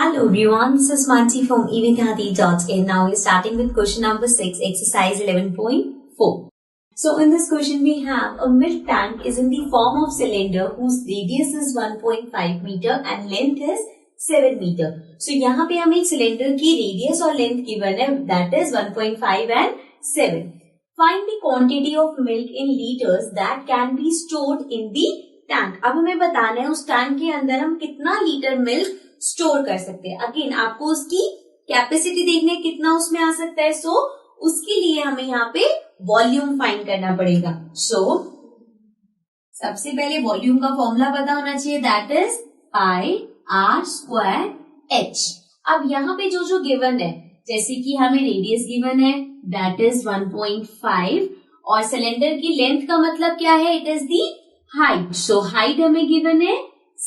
Hello everyone, this is Mansi from evikhati.in. Now we're starting with question number 6, exercise 11.4. So in this question we have a milk tank is in the form of cylinder whose radius is 1.5 meter and length is 7 meter. So यहाँ पे हमें cylinder की radius और length given है, that is 1.5 and 7. Find the quantity of milk in liters that can be stored in the tank. अब हमें बताना है उस टैंक के अंदर हम कितना लीटर मिल्क स्टोर कर सकते हैं. अगेन आपको उसकी कैपेसिटी देखने कितना उसमें आ सकता है. सो उसके लिए हमें यहाँ पे वॉल्यूम फाइंड करना पड़ेगा. सो सबसे पहले वॉल्यूम का फॉर्मूला पता होना चाहिए, that is pi r square h. अब यहाँ पे जो गिवन है, जैसे कि हमें रेडियस गिवन है दैट इज 1.5 और सिलेंडर की लेंथ का मतलब क्या है, it is the height. So height हमें गिवन है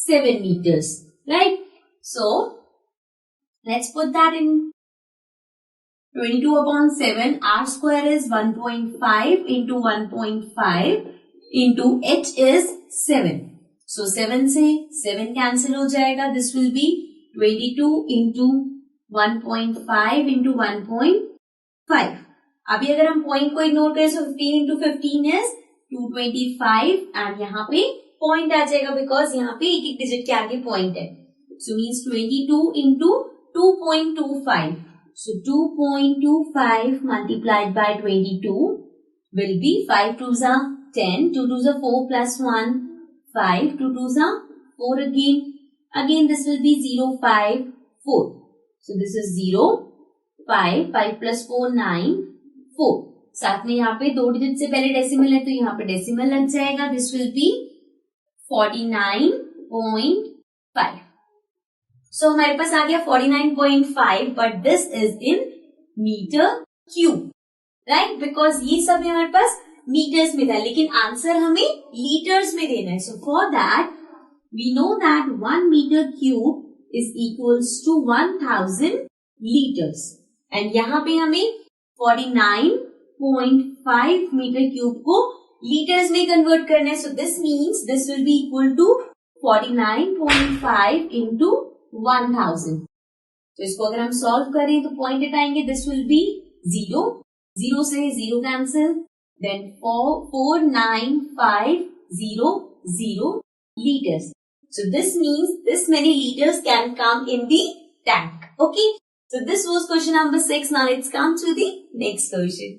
7 meters, right. So let's put that in 22/7. R square is 1.5 into 1.5 into h is 7. So 7 से 7 cancel हो जाएगा. This will be 22 into 1.5 into 1.5. अभी अगर हम पॉइंट को इग्नोर करें तो 15 into 15 is 225 एंड यहाँ पे पॉइंट आ जाएगा बिकॉज यहाँ पे एक एक डिजिट के आगे पॉइंट है. So means 22 into 2.25. So 2.25 multiplied by 22 will be 5 2s are 10, 2 2s are 4 plus 1, 5, 2 2s are 4 again. Again this will be 0, 5, 4. So this is 0, 5, 5 plus 4, 9, 4. साथ में यहाँ पे दो डिजिट से पहले डेसिमल है तो यहाँ पे डेसिमल लग जाएगा. This will be 49.5. So हमारे पास आ गया 49.5 but this is in metre cube, right, because ये सब हमारे पास मीटर्स में था लेकिन आंसर हमें लीटर्स में देना है. So for that we know that 1 metre cube is equals to 1000 litres and यहाँ पे हमें 49.5 मीटर क्यूब को लीटर्स में कन्वर्ट करना है. So this means this will be equal to 49.5 into 1000. तो इसको अगर हम सॉल्व करें तो पॉइंट हटाएंगे, दिस विल बी 0, 0 से 0 cancel, then 4950 liters. So this means this many liters can come in the tank. Okay. So this was question number 6. Now let's come to the next question.